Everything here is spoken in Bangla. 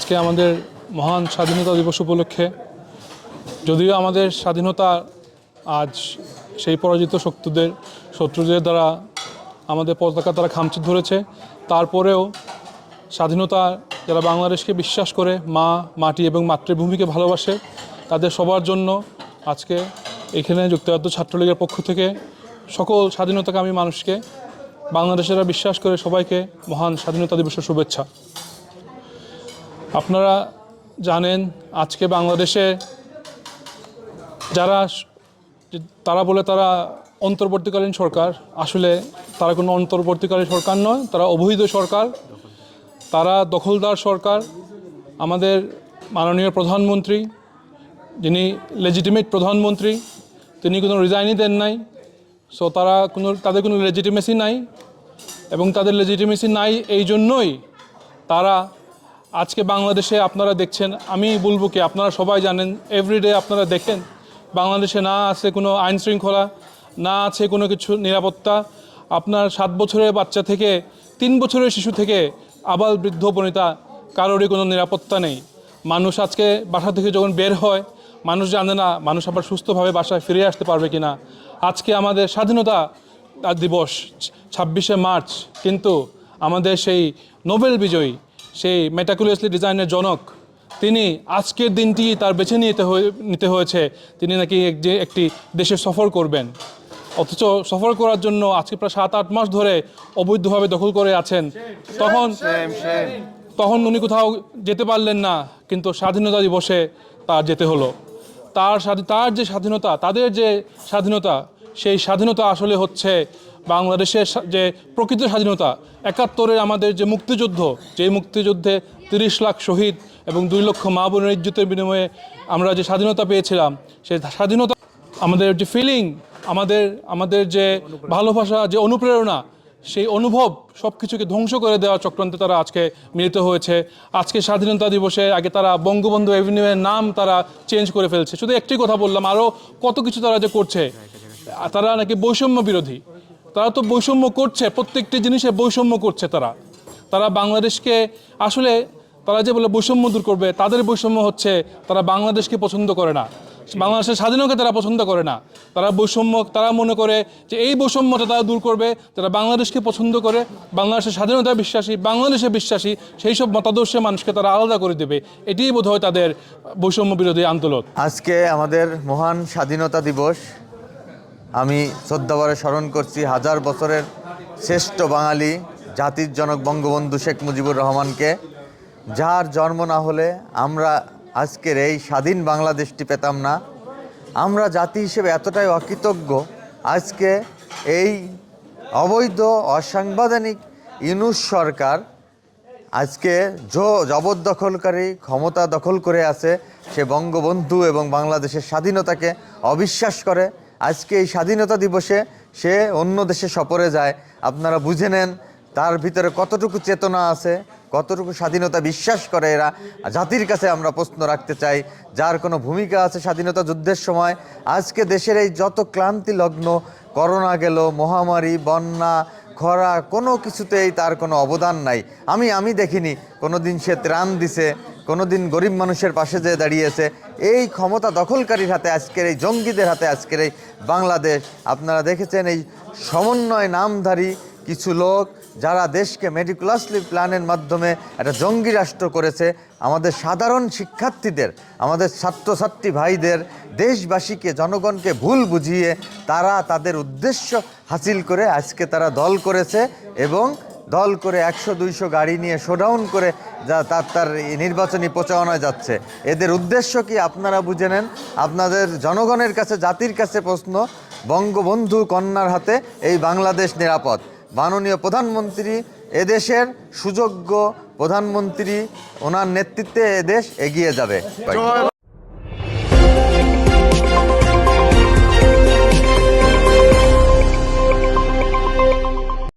আজকে আমাদের মহান স্বাধীনতা দিবস উপলক্ষে যদিও আমাদের স্বাধীনতা আজ সেই পরাজিত শত্রুদের দ্বারা আমাদের পতাকা তারা খামচে ধরেছে, তারপরেও স্বাধীনতা যারা বাংলাদেশকে বিশ্বাস করে, মা, মাটি এবং মাতৃভূমিকে ভালোবাসে, তাদের সবার জন্য আজকে এখানে যুক্তরাজ্য ছাত্রলীগের পক্ষ থেকে সকল স্বাধীনতাকামী মানুষকে, বাংলাদেশেরা বিশ্বাস করে সবাইকে মহান স্বাধীনতা দিবসের শুভেচ্ছা। আপনারা জানেন আজকে বাংলাদেশে তারা বলে তারা অন্তর্বর্তীকালীন সরকার, আসলে তারা কোনো অন্তর্বর্তীকালীন সরকার নয়, তারা অবৈধ সরকার, তারা দখলদার সরকার। আমাদের মাননীয় প্রধানমন্ত্রী, যিনি লেজিটিমেট প্রধানমন্ত্রী, তিনি কোনো রিজাইনই দেন নাই। সো তাদের কোনো লেজিটিমেসি নাই, এবং তাদের লেজিটিমেসি নাই এই জন্যই তারা আজকে বাংলাদেশে আপনারা দেখছেন, আমি বলবো কি আপনারা সবাই জানেন, এভরিডে আপনারা দেখেন বাংলাদেশে না আছে কোনো আইন শৃঙ্খলা, না আছে কোনো কিছু নিরাপত্তা। আপনার 7 বছরের বাচ্চা থেকে 3 বছরের শিশু থেকে আবাল বৃদ্ধ বনিতা কারোরই কোনো নিরাপত্তা নেই। মানুষ আজকে বাসা থেকে যখন বের হয়, মানুষ জানে না মানুষ আবার সুস্থভাবে বাসায় ফিরে আসতে পারবে কি না। আজকে আমাদের স্বাধীনতা দিবস 26শে মার্চ, কিন্তু আমাদের সেই নোবেল বিজয়ী, সেই মেটাকুলাসলি ডিজাইনের জনক, তিনি আজকের দিনটি তার বেছে নিতে হয়েছে। তিনি নাকি একটি দেশে সফর করবেন, অথচ সফর করার জন্য আজকে প্রায় 7-8 মাস ধরে অবৈধভাবে দখল করে আছেন। তখন উনি কোথাও যেতে পারলেন না, কিন্তু স্বাধীনতা দিবসে তার যেতে হলো। তার যে স্বাধীনতা, তাদের যে স্বাধীনতা, সেই স্বাধীনতা আসলে হচ্ছে বাংলাদেশের যে প্রকৃত স্বাধীনতা। 71-এর আমাদের যে মুক্তিযুদ্ধ, যে মুক্তিযুদ্ধে 30 লাখ শহীদ এবং 2 লক্ষ মা বোনের ইজ্জতের বিনিময়ে আমরা যে স্বাধীনতা পেয়েছিলাম, সেই স্বাধীনতা, আমাদের যে ফিলিং, আমাদের যে ভালোবাসা, যে অনুপ্রেরণা, সেই অনুভব সব কিছুকে ধ্বংস করে দেওয়া চক্রান্তে তারা আজকে মিলিত হয়েছে। আজকে স্বাধীনতা দিবসে আগে তারা বঙ্গবন্ধু অ্যাভিনিউয়ের নাম তারা চেঞ্জ করে ফেলছে। শুধু একটি কথা বললাম, আরও কত কিছু তারা যে করছে। তারা নাকি বৈষম্য বিরোধী, তারা তো বৈষম্য করছে, প্রত্যেকটি জিনিসে বৈষম্য করছে। তারা বাংলাদেশকে আসলে, তারা যে বলে বৈষম্য দূর করবে, তাদের বৈষম্য হচ্ছে তারা বাংলাদেশকে পছন্দ করে না, বাংলাদেশের স্বাধীনতাকে তারা পছন্দ করে না। তারা মনে করে যে এই বৈষম্যটা তারা দূর করবে, তারা বাংলাদেশকে পছন্দ করে, বাংলাদেশের স্বাধীনতা বিশ্বাসী, বাংলাদেশে বিশ্বাসী, সেই সব মতাদর্শের মানুষকে তারা আলাদা করে দেবে। এটিই বোধহয় তাদের বৈষম্য বিরোধী আন্দোলন। আজকে আমাদের মহান স্বাধীনতা দিবস, আমি শ্রদ্ধাভরে স্মরণ করছি 1000 বছরের শ্রেষ্ঠ বাঙালি জাতির জনক বঙ্গবন্ধু শেখ মুজিবুর রহমানকে, যার জন্ম না হলে আমরা আজকের এই স্বাধীন বাংলাদেশটি পেতাম না। আমরা জাতি হিসেবে এতটাই অকৃতজ্ঞ, আজকে এই অবৈধ অসাংবিধানিক ইউনূস সরকার আজকে জবরদখলকারী ক্ষমতা দখল করে আছে, সে বঙ্গবন্ধু এবং বাংলাদেশের স্বাধীনতাকে অবিশ্বাস করে। আজকে এই স্বাধীনতা দিবসে সে অন্য দেশে সফরে যায়। আপনারা বুঝে নেন তার ভিতরে কতটুকু চেতনা আছে, কতটুকু স্বাধীনতা বিশ্বাস করে এরা। জাতির কাছে আমরা প্রশ্ন রাখতে চাই, যার কোনো ভূমিকা আছে স্বাধীনতা যুদ্ধের সময়। আজকে দেশের এই যত ক্লান্তি লগ্ন, করোনা গেল, মহামারী, বন্যা, খরা, কোনো কিছুতেই তার কোনো অবদান নাই। আমি দেখিনি কোনো দিন সে ত্রাণ দিছে, কোনো দিন গরিব মানুষের পাশে যেয়ে দাঁড়িয়েছে। এই ক্ষমতা দখলকারীর হাতে আজকের এই জঙ্গিদের হাতে আজকের এই বাংলাদেশ। আপনারা দেখেছেন এই সমন্বয় নামধারী কিছু লোক, যারা দেশকে মেটিকুলাসলি প্ল্যানের মাধ্যমে একটা জঙ্গি রাষ্ট্র করেছে। আমাদের সাধারণ শিক্ষার্থীদের, আমাদের ছাত্রছাত্রী ভাইদের, দেশবাসীকে, জনগণকে ভুল বুঝিয়ে তারা তাদের উদ্দেশ্য হাসিল করে আজকে তারা দল করেছে, এবং দল করে 100-200 গাড়ি নিয়ে শোডাউন করে তার নির্বাচনী প্রচারণায় যাচ্ছে। এদের উদ্দেশ্য কি আপনারা বুঝে নেন। আপনাদের জনগণের কাছে, জাতির কাছে প্রশ্ন, বঙ্গবন্ধু কন্যার হাতে এই বাংলাদেশ নিরাপদ। মাননীয় প্রধানমন্ত্রী, এদেশের সুযোগ্য প্রধানমন্ত্রী, ওনার নেতৃত্বে এদেশ এগিয়ে যাবে।